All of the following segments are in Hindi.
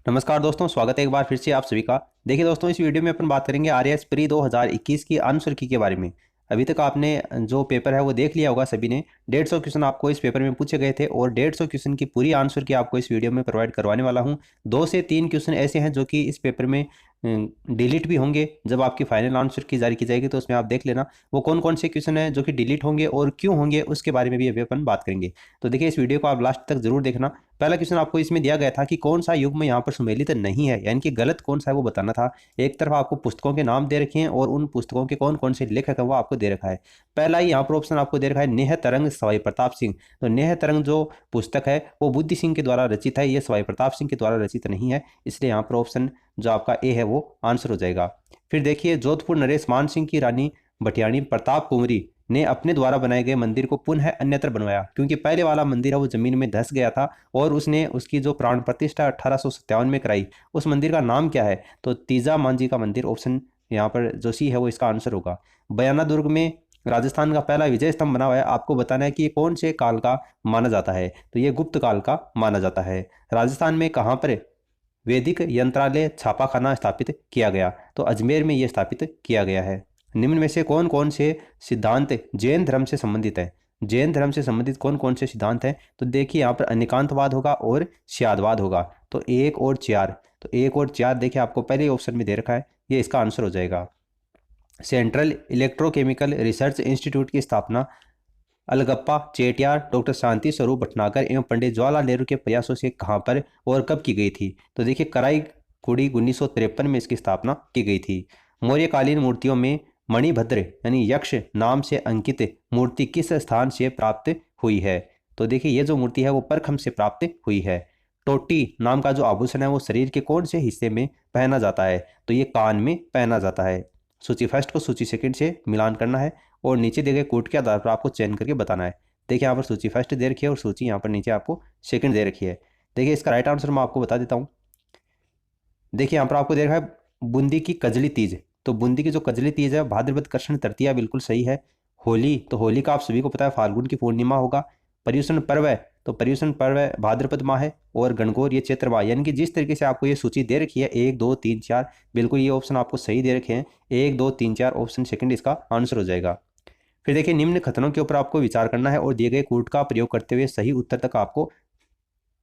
नमस्कार दोस्तों, स्वागत है एक बार फिर से आप सभी का। देखिए दोस्तों, इस वीडियो में अपन बात करेंगे आरएएस प्री 2021 की अनुसूची के बारे में। अभी तक आपने जो पेपर है वो देख लिया होगा सभी ने। 150 क्वेश्चन आपको इस पेपर में पूछे गए थे और 150 क्वेश्चन की पूरी आंसर की आपको इस वीडियो में प्रोवाइड करवाने वाला हूं। 2 से 3 क्वेश्चन ऐसे हैं जो कि इस पेपर में डिलीट भी होंगे। जब आपकी फाइनल आंसर की जारी की जाएगी तो उसमें आप देख लेना वो कौन कौन से क्वेश्चन हैं जो कि डिलीट होंगे और क्यों होंगे, उसके बारे में भी अभी अपन बात करेंगे। तो देखिए, इस वीडियो को आप लास्ट तक जरूर देखना। पहला क्वेश्चन आपको इसमें दिया गया था कि कौन सा युग्म यहाँ पर सुमेलित नहीं है, यानी कि गलत कौन सा है वो बताना था। एक तरफ आपको पुस्तकों के नाम दे रखे हैं और उन पुस्तकों के कौन कौन से लेखक हैं वो आपको दे रखा है। पहला ही यहाँ पर ऑप्शन आपको दे रखा है नेह तरंग सवाई प्रताप सिंह। तो नेह तरंग जो पुस्तक है वो बुद्धि सिंह के द्वारा रचित है, ये सवाई प्रताप सिंह के द्वारा रचित नहीं है, इसलिए यहाँ पर ऑप्शन जो आपका ए है वो आंसर हो जाएगा। फिर देखिए, जोधपुर नरेश मान सिंह की रानी भटियाणी प्रताप कुंवरी ने अपने द्वारा बनाए गए मंदिर को पुनः अन्यत्र बनवाया, क्योंकि पहले वाला मंदिर है वो जमीन में धंस गया था और उसने उसकी जो प्राण प्रतिष्ठा 1857 में कराई। उस मंदिर का नाम क्या है? तो तीजा मांझी का मंदिर, ऑप्शन यहाँ पर जो सी है वो इसका आंसर होगा। बयाना दुर्ग में राजस्थान का पहला विजय स्तंभ बना हुआ है, आपको बताना है कि ये कौन से काल का माना जाता है। तो ये गुप्त काल का माना जाता है। राजस्थान में कहाँ पर वैदिक यंत्रालय छापाखाना स्थापित किया गया? तो अजमेर में यह स्थापित किया गया है। निम्न में से कौन कौन से सिद्धांत जैन धर्म से संबंधित है? जैन धर्म से संबंधित कौन कौन से सिद्धांत हैं? तो देखिए, यहाँ पर अनेकांतवाद होगा और स्यादवाद होगा। तो 1 और 4, तो 1 और 4 देखिए आपको पहले ऑप्शन में दे रखा है, ये इसका आंसर हो जाएगा। सेंट्रल इलेक्ट्रोकेमिकल रिसर्च इंस्टीट्यूट की स्थापना अलगप्पा चेटियार, डॉक्टर शांति स्वरूप भटनागर एवं पंडित जवाहरलाल नेहरू के प्रयासों से कहाँ पर और कब की गई थी? तो देखिए, कराईकुड़ी 1953 में इसकी स्थापना की गई थी। मौर्यकालीन मूर्तियों में मणिभद्र यानी यक्ष नाम से अंकित मूर्ति किस स्थान से प्राप्त हुई है? तो देखिए, ये जो मूर्ति है वो परखम से प्राप्त हुई है। टोटी नाम का जो आभूषण है वो शरीर के कौन से हिस्से में पहना जाता है? तो ये कान में पहना जाता है। सूची फर्स्ट को सूची सेकंड से मिलान करना है और नीचे दिए गए कोड के आधार पर आपको चयन करके बताना है। देखिए, यहाँ पर सूची फर्स्ट दे रखी है और सूची यहाँ पर नीचे आपको सेकंड दे रखी है। देखिए, इसका राइट आंसर मैं आपको बता देता हूँ। देखिए, यहाँ पर आपको दे रखा है बूंदी की कजली तीज। तो बूंदी की जो कजली तीज है भाद्रपद कृष्ण तृतीया, बिल्कुल सही है। होली, तो होली का आप सभी को पता है फाल्गुन की पूर्णिमा होगा। पर्युषण पर्व है, तो पर्युषण पर्व भाद्रपद माह है। और गणगौर ये चैत्र माह। यानी कि जिस तरीके से आपको ये सूची दे रखी है 1 2 3 4, बिल्कुल ये ऑप्शन आपको सही दे रखे हैं। 1 2 3 4 ऑप्शन सेकंड इसका आंसर हो जाएगा। फिर देखिए, निम्न कथनों के ऊपर आपको विचार करना है और दिए गए कूट का प्रयोग करते हुए सही उत्तर तक आपको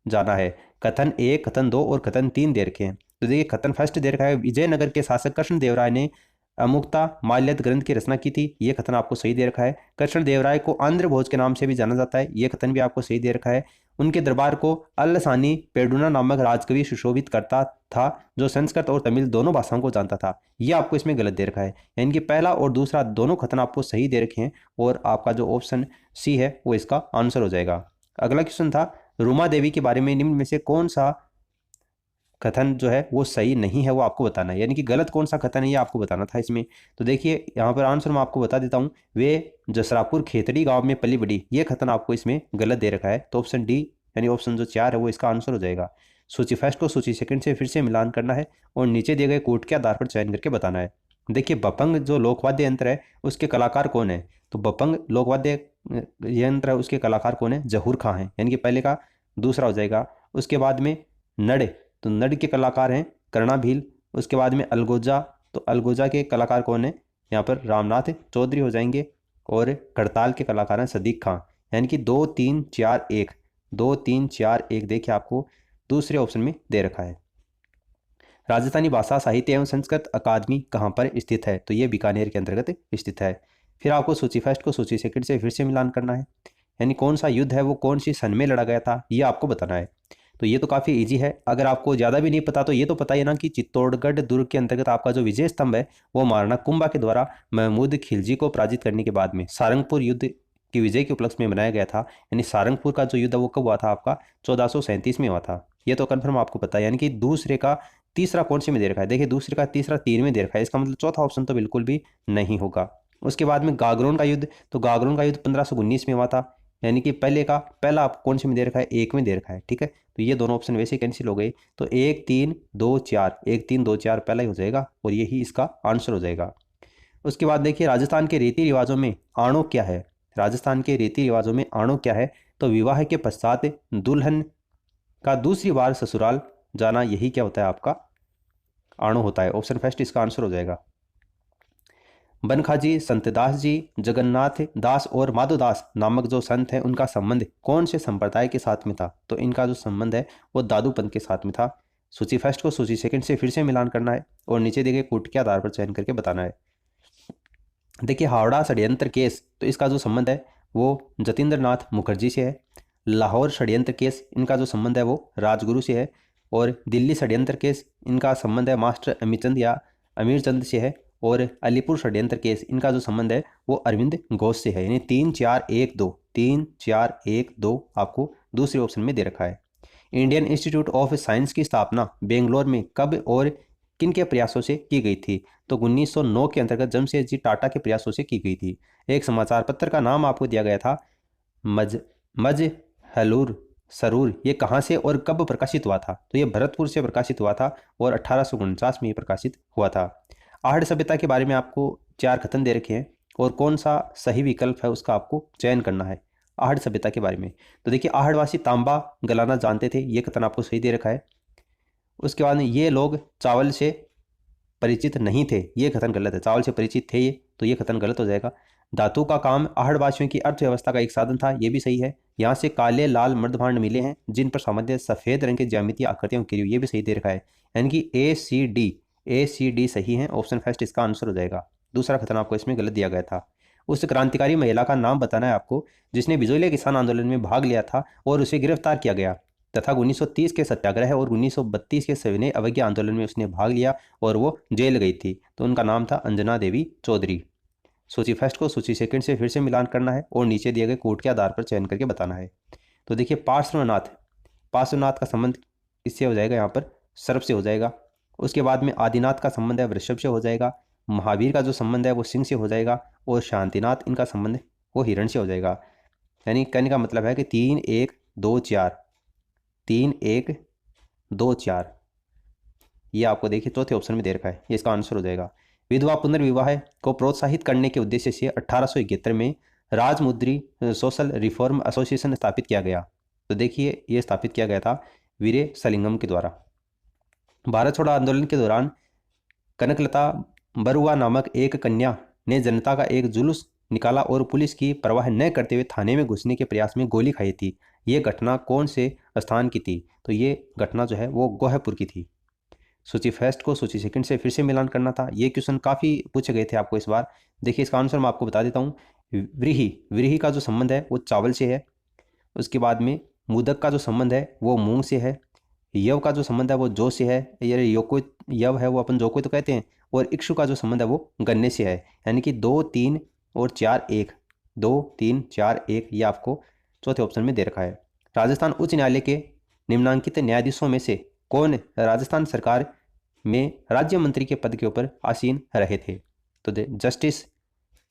जाना है। कथन 1, कथन 2 और कथन 3 दे रखे हैं। तो देखिए, कथन फर्स्ट दे रखा है विजयनगर के शासक कृष्णदेवराय ने अमुक्ता माल्यद ग्रंथ की रचना की थी, ये कथन आपको सही दे रखा है। कृष्णदेवराय को आंध्र भोज के नाम से भी जाना जाता है, ये कथन भी आपको सही दे रखा है। उनके दरबार को अल्लसानी पेडुना नामक राजकवि सुशोभित करता था, जो संस्कृत और तमिल दोनों भाषाओं को जानता था, ये आपको इसमें गलत दे रखा है। यानी कि पहला और दूसरा दोनों कथन आपको सही दे रखे हैं और आपका जो ऑप्शन सी है वो इसका आंसर हो जाएगा। अगला क्वेश्चन था रूमा देवी के बारे में निम्न में से कौन सा कथन जो है वो सही नहीं है, वो आपको बताना है। यानी कि गलत कौन सा कथन है ये आपको बताना था इसमें। तो देखिए, यहाँ पर आंसर मैं आपको बता देता हूँ। वे जसरापुर खेतड़ी गांव में पली बड़ी, ये कथन आपको इसमें गलत दे रखा है। तो ऑप्शन डी यानी ऑप्शन जो 4 है वो इसका आंसर हो जाएगा। सूची फर्स्ट को सूची सेकंड से फिर से मिलान करना है और नीचे दिए गए कोट के आधार पर चयन करके बताना है। देखिए, बपंग जो लोकवाद्य यंत्र है उसके कलाकार कौन है? तो बपंग लोकवाद्य यंत्र है उसके कलाकार कौन है? जहूर खां है, यानी कि पहले का दूसरा हो जाएगा। उसके बाद में नड़, तो नड़ के कलाकार हैं कर्णा भील। उसके बाद में अलगोजा, तो अलगोजा के कलाकार कौन है? यहाँ पर रामनाथ चौधरी हो जाएंगे। और करताल के कलाकार हैं सदीक खां। यानी कि 2 3 4 1, 2 3 4 1 देखिए आपको दूसरे ऑप्शन में दे रखा है। राजस्थानी भाषा साहित्य एवं संस्कृत अकादमी कहाँ पर स्थित है? तो ये बीकानेर के अंतर्गत स्थित है। फिर आपको सूची फर्स्ट को सूची सेकंड से फिर से मिलान करना है। यानी कौन सा युद्ध है वो कौन सी सन में लड़ा गया था, ये आपको बताना है। तो ये तो काफ़ी इजी है। अगर आपको ज़्यादा भी नहीं पता तो ये तो पता ही है ना कि चित्तौड़गढ़ दुर्ग के अंतर्गत आपका जो विजय स्तंभ है वो महाराणा कुंभा के द्वारा महमूद खिलजी को पराजित करने के बाद में सारंगपुर युद्ध की विजय के उपलक्ष्य में बनाया गया था। यानी सारंगपुर का जो युद्ध है वो कब हुआ था? आपका 1437 में हुआ था। ये तो कन्फर्म आपको पता है। यानी कि दूसरे का तीसरा कौन से में दे रखा है? देखिए, दूसरे का तीसरा 3 में दे रखा है, इसका मतलब चौथा ऑप्शन तो बिल्कुल भी नहीं होगा। उसके बाद में गागरोन का युद्ध, तो गागरोन का युद्ध 1519 में हुआ था। यानी कि पहले का पहला आप कौन से में दे रखा है? 1 में दे रखा है, ठीक है। तो ये दोनों ऑप्शन वैसे कैंसिल हो गए। तो 1 3 2 4, 1 3 2 4 पहला ही हो जाएगा और यही इसका आंसर हो जाएगा। उसके बाद देखिए, राजस्थान के रीति रिवाजों में आणो क्या है? राजस्थान के रीति रिवाजों में आणो क्या है? तो विवाह के पश्चात दुल्हन का दूसरी बार ससुराल जाना, यही क्या होता है आपका अणु होता है। ऑप्शन फर्स्ट इसका आंसर हो जाएगा। बनखाजी, संतदास जी, जगन्नाथ दास और माधोदास नामक जो संत हैं उनका संबंध कौन से संप्रदाय के साथ में था? तो इनका जो संबंध है वो दादू पंथ के साथ में था। सूची फर्स्ट को सूची सेकंड से फिर से मिलान करना है और नीचे दिए गए कूट के आधार पर चयन करके बताना है। देखिए हावड़ा षड्यंत्र केस, तो इसका जो संबंध है वो जतिंद्र नाथ मुखर्जी से है। लाहौर षड्यंत्र केस, इनका जो संबंध है वो राजगुरु से है। और दिल्ली षड्यंत्र केस, इनका संबंध है मास्टर अमीचंद या अमीर चंद से है। और अलीपुर षड्यंत्र केस, इनका जो संबंध है वो अरविंद घोष से है। यानी 3 4 1 2, 3 4 1 2 आपको दूसरे ऑप्शन में दे रखा है। इंडियन इंस्टीट्यूट ऑफ साइंस की स्थापना बेंगलोर में कब और किन के प्रयासों से की गई थी? तो 1909 के अंतर्गत जमशेदजी टाटा के प्रयासों से की गई थी। एक समाचार पत्र का नाम आपको दिया गया था मज मज हलूर सरूर, ये कहाँ से और कब प्रकाशित हुआ था? तो ये भरतपुर से प्रकाशित हुआ था और 1849 में ये प्रकाशित हुआ था। आहड़ सभ्यता के बारे में आपको 4 कथन दे रखे हैं और कौन सा सही विकल्प है उसका आपको चयन करना है आहड़ सभ्यता के बारे में। तो देखिए आहड़वासी तांबा गलाना जानते थे, ये कथन आपको सही दे रखा है। उसके बाद में ये लोग चावल से परिचित नहीं थे, ये कथन गलत है। चावल से परिचित थे ये, तो ये कथन गलत हो जाएगा। धातु का काम आहड़वासियों की अर्थव्यवस्था का एक साधन था, ये भी सही है। यहाँ से काले लाल मृदभांड मिले हैं जिन पर सामान्य सफेद रंग की ज्यामितीय आकृतियां की हुई, ये भी सही दे रखा है। यानी कि ए सी डी सही है। ऑप्शन फर्स्ट इसका आंसर हो जाएगा। दूसरा कथन आपको इसमें गलत दिया गया था। उस क्रांतिकारी महिला का नाम बताना है आपको जिसने बिजोलिया किसान आंदोलन में भाग लिया था और उसे गिरफ्तार किया गया तथा 1930 के सत्याग्रह और 1932 के सविनय अवज्ञा आंदोलन में उसने भाग लिया और वो जेल गई थी। तो उनका नाम था अंजना देवी चौधरी। सूची फर्स्ट को सूची सेकंड से फिर से मिलान करना है और नीचे दिए गए कोड के आधार पर चयन करके बताना है। तो देखिए पार्श्वनाथ का संबंध इससे हो जाएगा, यहाँ पर सर्प से हो जाएगा। उसके बाद में आदिनाथ का संबंध है वृषभ से हो जाएगा। महावीर का जो संबंध है वो सिंह से हो जाएगा और शांतिनाथ इनका संबंध वो हिरण से हो जाएगा। यानी कहने का मतलब है कि 3 1 2 4, 3 1 2 4, ये आपको देखिए चौथे ऑप्शन में दे रखा है, ये इसका आंसर हो जाएगा। विधवा पुनर्विवाह को प्रोत्साहित करने के उद्देश्य से 1871 में राजमुद्री सोशल रिफॉर्म एसोसिएशन स्थापित किया गया। तो देखिए ये स्थापित किया गया था वीरे सलिंगम के द्वारा। भारत छोड़ो आंदोलन के दौरान कनकलता बरुआ नामक एक कन्या ने जनता का एक जुलूस निकाला और पुलिस की परवाह न करते हुए थाने में घुसने के प्रयास में गोली खाई थी। ये घटना कौन से स्थान की थी? तो ये घटना जो है वो गोहपुर की थी। सूची फर्स्ट को सूची सेकंड से फिर से मिलान करना था। ये क्वेश्चन काफ़ी पूछे गए थे आपको इस बार। देखिए इसका आंसर मैं आपको बता देता हूँ। व्रीहि का जो संबंध है वो चावल से है। उसके बाद में मुदक का जो संबंध है वो मूंग से है। यव का जो संबंध है वो जौ से है। ये यव है वो अपन जौ को तो कहते हैं। और इक्षु का जो संबंध है वो गन्ने से है। यानी कि 2 3 और 4 1, 2 3 4 1, ये आपको चौथे ऑप्शन में दे रखा है। राजस्थान उच्च न्यायालय के निम्नांकित न्यायाधीशों में से कौन राजस्थान सरकार में राज्य मंत्री के पद के ऊपर आसीन रहे थे? तो जस्टिस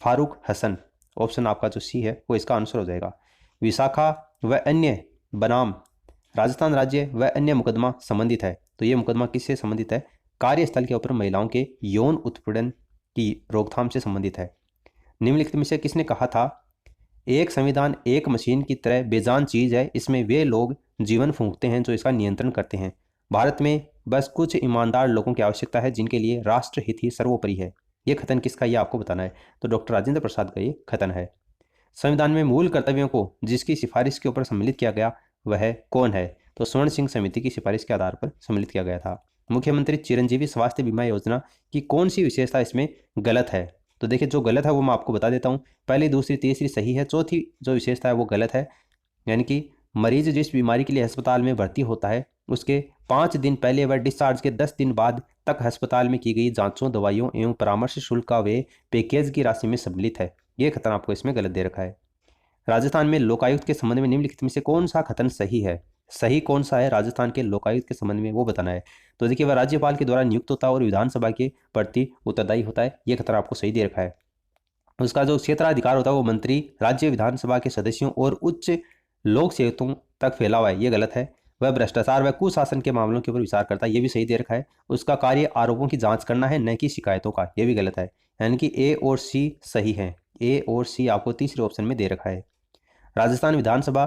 फारूक हसन, ऑप्शन आपका जो सी है वो इसका आंसर हो जाएगा। विशाखा व अन्य बनाम राजस्थान राज्य व अन्य मुकदमा संबंधित है। तो ये मुकदमा किससे संबंधित है? कार्यस्थल के ऊपर महिलाओं के यौन उत्पीड़न की रोकथाम से संबंधित है। निम्नलिखित में से किसने कहा था एक संविधान एक मशीन की तरह बेजान चीज है, इसमें वे लोग जीवन फूंकते हैं जो इसका नियंत्रण करते हैं। भारत में बस कुछ ईमानदार लोगों की आवश्यकता है जिनके लिए राष्ट्रहित ही सर्वोपरि है। ये कथन किसका, ये आपको बताना है। तो डॉक्टर राजेंद्र प्रसाद का ये कथन है। संविधान में मूल कर्तव्यों को जिसकी सिफारिश के ऊपर सम्मिलित किया गया वह कौन है? तो स्वर्ण सिंह समिति की सिफारिश के आधार पर सम्मिलित किया गया था। मुख्यमंत्री चिरंजीवी स्वास्थ्य बीमा योजना की कौन सी विशेषता इसमें गलत है? तो देखिए जो गलत है वो मैं आपको बता देता हूँ। पहली दूसरी तीसरी सही है, चौथी जो विशेषता है वो गलत है। यानी कि मरीज जिस बीमारी के लिए अस्पताल में भर्ती होता है उसके 5 दिन पहले व डिस्चार्ज के 10 दिन बाद तक अस्पताल में की गई जांचों, दवाइयों एवं परामर्श शुल्क का वे पैकेज की राशि में सम्मिलित है। ये कथन आपको इसमें गलत दे रखा है। राजस्थान में लोकायुक्त के संबंध में निम्नलिखित में से कौन सा कथन सही है? सही कौन सा है राजस्थान के लोकायुक्त के संबंध में वो बताना है। तो देखिए वह राज्यपाल के द्वारा नियुक्त होता है और विधानसभा के प्रति उत्तरदायी होता है। ये कथन आपको सही दे रखा है। उसका जो क्षेत्राधिकार होता है वो मंत्री, राज्य विधानसभा के सदस्यों और उच्च लोक सेवकों तक फैला हुआ है। ये गलत है। वह भ्रष्टाचार व कुशासन के मामलों के ऊपर विचार करता है। ये भी सही दे रखा है। उसका कार्य आरोपों की जांच करना है न कि शिकायतों का। ये भी गलत है। यानी कि ए और सी सही है। ए और सी आपको तीसरे ऑप्शन में दे रखा है। राजस्थान विधानसभा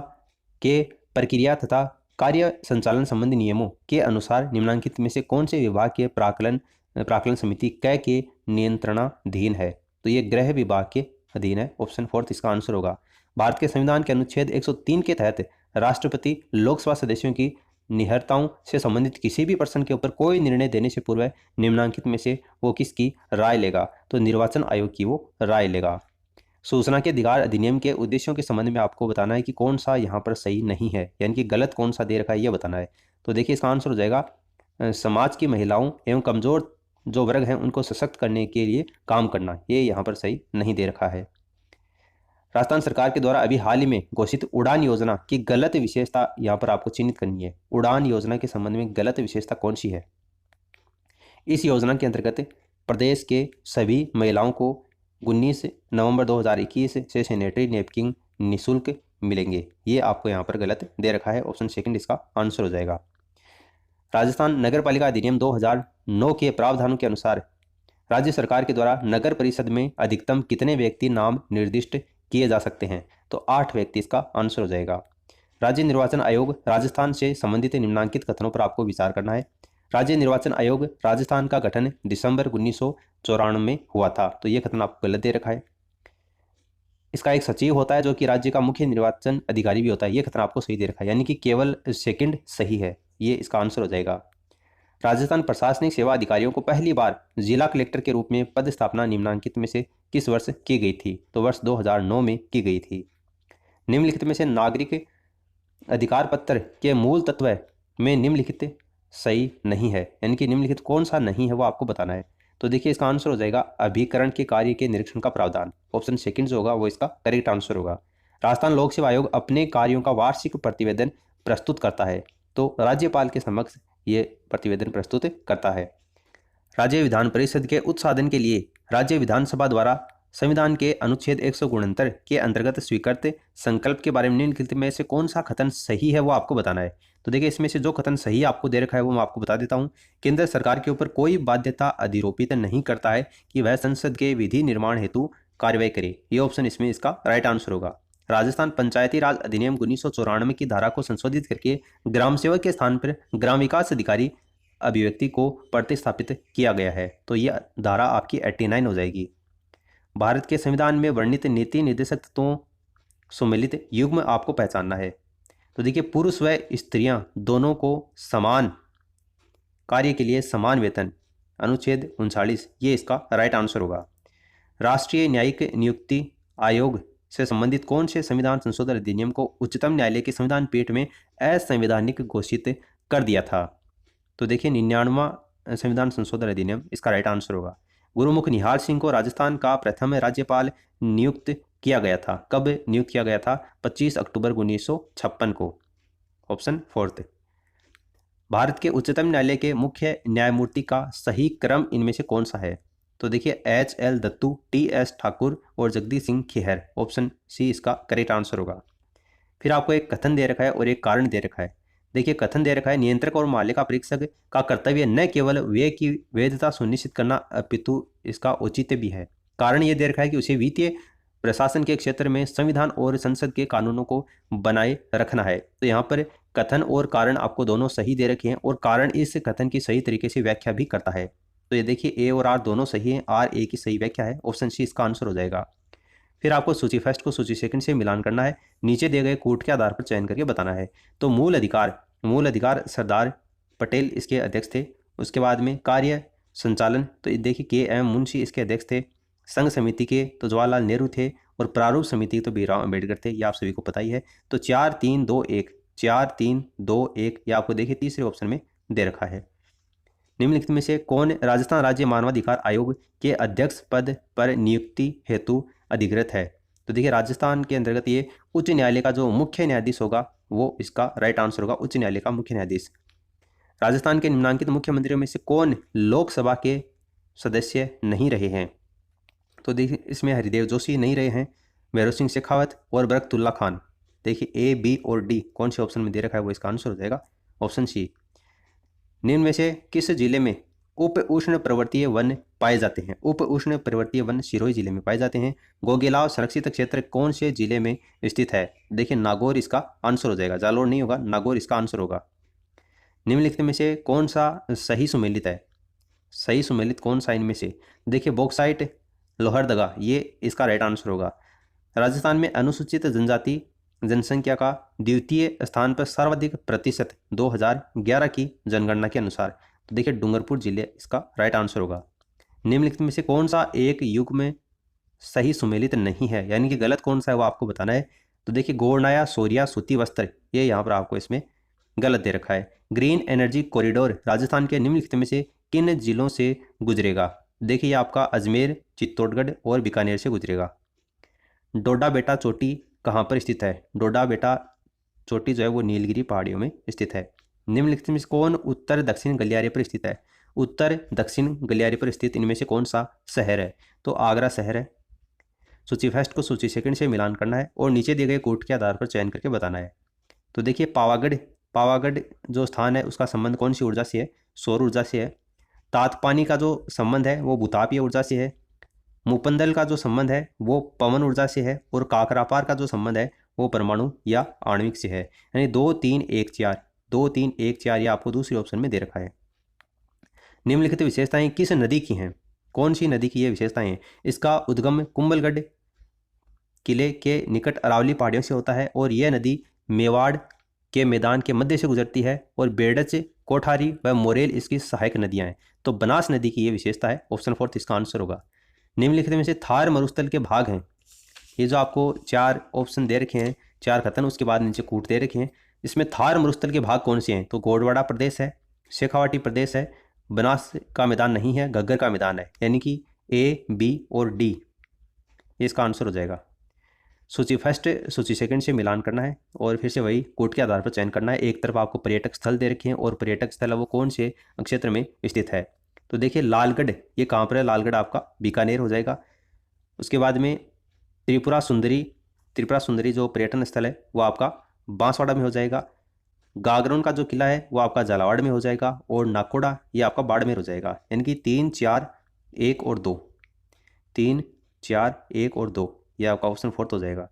के प्रक्रिया तथा कार्य संचालन संबंधी नियमों के अनुसार निम्नलिखित में से कौन से विभाग के प्राकलन समिति क के नियंत्रणाधीन है? तो ये गृह विभाग के अधीन है। ऑप्शन फोर्थ इसका आंसर होगा। भारत के संविधान के अनुच्छेद 103 के तहत राष्ट्रपति लोकसभा सदस्यों की निहरताओं से संबंधित किसी भी प्रश्न के ऊपर कोई निर्णय देने से पूर्व निम्नलिखित में से वो किसकी राय लेगा? तो निर्वाचन आयोग की वो राय लेगा। सूचना के अधिकार अधिनियम के उद्देश्यों के संबंध में आपको बताना है कि कौन सा यहाँ पर सही नहीं है, यानी कि गलत कौन सा दे रखा है, ये बताना है। तो देखिए इसका आंसर हो जाएगा समाज की महिलाओं एवं कमजोर जो वर्ग हैं उनको सशक्त करने के लिए काम करना, ये यहाँ पर सही नहीं दे रखा है। राजस्थान सरकार के द्वारा अभी हाल ही में घोषित उड़ान योजना की गलत विशेषता यहाँ पर आपको चिन्हित करनी है। उड़ान योजना के संबंध में गलत विशेषता कौन सी है? इस योजना के अंतर्गत प्रदेश के सभी महिलाओं को 19 नवंबर 2021 से सैनिटरी नैपकिन निःशुल्क मिलेंगे, ये आपको यहाँ पर गलत दे रखा है। ऑप्शन सेकंड इसका आंसर हो जाएगा। राजस्थान नगर पालिका अधिनियम 2009 के प्रावधानों के अनुसार राज्य सरकार के द्वारा नगर परिषद में अधिकतम कितने व्यक्ति नाम निर्दिष्ट किए जा सकते हैं? तो 8 व्यक्ति इसका आंसर हो जाएगा। राज्य निर्वाचन आयोग राजस्थान से संबंधित निम्नलिखित कथनों पर आपको विचार करना है। राज्य निर्वाचन आयोग राजस्थान का गठन दिसंबर 1994 में हुआ था, तो ये कथन आपको गलत दे रखा है। इसका एक सचिव होता है जो कि राज्य का मुख्य निर्वाचन अधिकारी भी होता है, ये कथन आपको सही दे रखा है, यानी कि केवल सेकंड सही है, ये इसका आंसर हो जाएगा। राजस्थान प्रशासनिक सेवा अधिकारियों को पहली बार जिला कलेक्टर के रूप में पद स्थापना निम्नलिखित में से किस वर्ष की गई थी? तो वर्ष 2009 में की गई थी। निम्नलिखित में से नागरिक अधिकार पत्र के मूल तत्व में निम्नलिखित सही नहीं है, यानी कि निम्नलिखित कौन सा नहीं है वो आपको बताना है। तो देखिए इसका आंसर हो जाएगा अभिकरण के कार्य के निरीक्षण का प्रावधान। ऑप्शन सेकंड जो होगा वो इसका करेक्ट आंसर होगा। राजस्थान लोक सेवा आयोग अपने कार्यों का वार्षिक प्रतिवेदन प्रस्तुत करता है, तो राज्यपाल के समक्ष ये प्रतिवेदन प्रस्तुत करता है। राज्य विधान परिषद के उत्साधन के लिए राज्य विधानसभा द्वारा संविधान के अनुच्छेद 169 के अंतर्गत स्वीकृत संकल्प के बारे में निम्नलिखित में से कौन सा कथन सही है वो आपको बताना है। तो देखिए इसमें से जो कथन सही आपको दे रखा है वो मैं आपको बता देता हूँ। केंद्र सरकार के ऊपर कोई बाध्यता अधिरोपित नहीं करता है कि वह संसद के विधि निर्माण हेतु कार्रवाई करे, ये ऑप्शन इसमें इसका राइट आंसर होगा। राजस्थान पंचायती राज अधिनियम 1994 की धारा को संशोधित करके ग्राम सेवक के स्थान पर ग्राम विकास अधिकारी अभिव्यक्ति को प्रतिस्थापित किया गया है, तो यह धारा आपकी 89 हो जाएगी। भारत के संविधान में वर्णित नीति निर्देशक तत्वों सम्मिलित युग्म आपको पहचानना है। तो देखिए पुरुष व स्त्रियां दोनों को समान कार्य के लिए समान वेतन, अनुच्छेद 39, ये इसका राइट आंसर होगा। राष्ट्रीय न्यायिक नियुक्ति आयोग से संबंधित कौन से संविधान संशोधन अधिनियम को उच्चतम न्यायालय की संविधान पीठ में असंवैधानिक घोषित कर दिया था? तो देखिए 99वां संविधान संशोधन अधिनियम इसका राइट आंसर होगा। गुरुमुख निहाल सिंह को राजस्थान का प्रथम राज्यपाल नियुक्त किया गया था, कब नियुक्त किया गया था? 25 अक्टूबर 1956 को। Option fourth. भारत के उच्चतम न्यायालय के मुख्य न्यायमूर्ति का सही क्रम इनमें से कौन सा है? तो देखिए HL दत्तू, TS ठाकुर और जगदीश सिंह खेहर, ऑप्शन सी इसका करेक्ट आंसर होगा। फिर आपको एक कथन दे रखा है और एक कारण दे रखा है। देखिए कथन दे रखा है नियंत्रक और मालिका परीक्षक का कर्तव्य न केवल व्यय की वैधता सुनिश्चित करना अपितु इसका औचित्य भी है। कारण ये दे रखा है कि उसे वित्तीय प्रशासन के क्षेत्र में संविधान और संसद के कानूनों को बनाए रखना है। तो यहाँ पर कथन और कारण आपको दोनों सही दे रखे हैं और कारण इस कथन की सही तरीके से व्याख्या भी करता है। तो ये देखिए ए और आर दोनों सही हैं, आर ए की सही व्याख्या है, ऑप्शन सी इसका आंसर हो जाएगा। फिर आपको सूची फर्स्ट को सूची सेकंड से मिलान करना है, नीचे दिए गए कूट के आधार पर चयन करके बताना है। तो मूल अधिकार सरदार पटेल इसके अध्यक्ष थे। उसके बाद में कार्य संचालन, तो देखिए KM मुंशी इसके अध्यक्ष थे। संघ समिति के तो जवाहरलाल नेहरू थे और प्रारूप समिति तो भीमराव अम्बेडकर थे, ये आप सभी को पता ही है। तो 4-3-2-1 ये आपको देखिए तीसरे ऑप्शन में दे रखा है। निम्नलिखित में से कौन राजस्थान राज्य मानवाधिकार आयोग के अध्यक्ष पद पर नियुक्ति हेतु अधिकृत है? तो देखिए राजस्थान के अंतर्गत ये उच्च न्यायालय का जो मुख्य न्यायाधीश होगा वो इसका राइट आंसर होगा, उच्च न्यायालय का मुख्य न्यायाधीश। राजस्थान के निम्नांकित मुख्यमंत्रियों में से कौन लोकसभा के सदस्य नहीं रहे हैं? तो देखिए इसमें हरिदेव जोशी नहीं रहे हैं, भैरव सिंह शेखावत और बरकतुल्ला खान। देखिए A, B और D कौन से ऑप्शन में दे रखा है वो इसका आंसर हो जाएगा, ऑप्शन सी। निम्न में से किस जिले में उप उष्ण पर्वतीय वन पाए जाते हैं? उप उष्ण पर्वतीय वन सिरोही जिले में पाए जाते हैं। गोगेलाव संरक्षित क्षेत्र कौन से जिले में स्थित है? देखिए नागौर इसका आंसर हो जाएगा, जालोर नहीं होगा, नागौर इसका आंसर होगा। निम्नलिखित में से कौन सा सही सुमेलित है? सही सुमेलित कौन सा इनमें से? देखिए बॉक्साइट, लोहरदगा, ये इसका राइट आंसर होगा। राजस्थान में अनुसूचित जनजाति जनसंख्या का द्वितीय स्थान पर सर्वाधिक प्रतिशत 2011 की जनगणना के अनुसार, तो देखिए डूंगरपुर जिले इसका राइट आंसर होगा। निम्नलिखित में से कौन सा एक युग में सही सुमेलित नहीं है, यानी कि गलत कौन सा है वो आपको बताना है। तो देखिए गोरनाया, सोरिया, सूती वस्त्र, ये यहाँ पर आपको इसमें गलत दे रखा है। ग्रीन एनर्जी कॉरिडोर राजस्थान के निम्नलिखित में से किन जिलों से गुजरेगा? देखिए आपका अजमेर, चित्तौड़गढ़ और बीकानेर से गुजरेगा। डोडा बेटा चोटी कहाँ पर स्थित है? डोडा बेटा चोटी जो है वो नीलगिरी पहाड़ियों में स्थित है। निम्नलिखित में से कौन उत्तर दक्षिण गलियारे पर स्थित है? उत्तर दक्षिण गलियारे पर स्थित इनमें से कौन सा शहर है? तो आगरा शहर है। सूची फर्स्ट को सूची सेकंड से मिलान करना है और नीचे दिए गए कोट के आधार पर चयन करके बताना है। तो देखिए पावागढ़ जो स्थान है उसका संबंध कौन सी ऊर्जा से है? सौर ऊर्जा से है। तातपानी का जो संबंध है वो भूतापीय ऊर्जा से है। मुपंदल का जो संबंध है वो पवन ऊर्जा से है। और काकरापार का जो संबंध है वो परमाणु या आणविक से है। यानी 2 3 1 4, 2 3 1 4 ये आपको दूसरी ऑप्शन में दे रखा है। निम्नलिखित विशेषताएं किस नदी की हैं? कौन सी नदी की ये विशेषताएं हैं? इसका उद्गम कुंभलगढ़ किले के निकट अरावली पहाड़ियों से होता है और यह नदी मेवाड़ के मैदान के मध्य से गुजरती है और बेड़च, कोठारी व मोरेल इसकी सहायक नदियां हैं। तो बनास नदी की ये विशेषता है। ऑप्शन 4 इसका आंसर होगा। निम्नलिखित में से थार मरुस्थल के भाग हैं, ये जो आपको 4 ऑप्शन दे रखे हैं, 4 कथन उसके बाद नीचे कूट दे रखे हैं, इसमें थार मरुस्थल के भाग कौन से हैं? तो गोडवाड़ा प्रदेश है, शेखावाटी प्रदेश है, बनास का मैदान नहीं है, घग्गर का मैदान है। यानी कि ए, बी और डी इसका आंसर हो जाएगा। सूची फर्स्ट सूची सेकंड से मिलान करना है और फिर से वही कोट के आधार पर चयन करना है। एक तरफ आपको पर्यटक स्थल दे रखे हैं और पर्यटक स्थल है वो कौन से क्षेत्र में स्थित है? तो देखिए लालगढ़, ये कहाँ पर है? लालगढ़ आपका बीकानेर हो जाएगा। उसके बाद में त्रिपुरा सुंदरी जो पर्यटन स्थल है वो आपका बांसवाड़ा में हो जाएगा। गागरोन का जो किला है वो आपका झालावाड़ में हो जाएगा और नाकोड़ा ये आपका बाड़मेर हो जाएगा। यानी कि 3 4 1 और 2, 3 4 1 और 2 ये आपका ऑप्शन 4 हो जाएगा।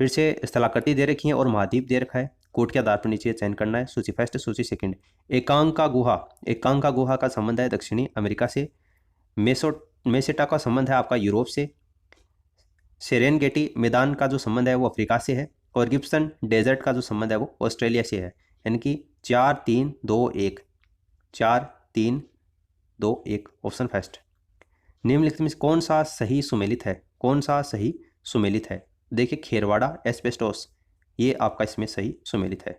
फिर से स्थलाकृति दे रखी है और महाद्वीप दे रखा है। कोट के आधार पर नीचे चयन करना है। सूची फर्स्ट सूची सेकंड। एकांका गुहा का संबंध है दक्षिणी अमेरिका से। मेसेटा का संबंध है आपका यूरोप से। सेरेनगेटी मैदान का जो संबंध है वो अफ्रीका से है और गिब्सन डेजर्ट का जो संबंध है वो ऑस्ट्रेलिया से है। यानी कि 4 3 2 1, 4 3 2 1 ऑप्शन फर्स्ट। निम्नलिखित में कौन सा सही सुमेलित है? कौन सा सही सुमेलित है? देखिए खेरवाड़ा, एस्बेस्टोस, ये आपका इसमें सही सुमेलित है।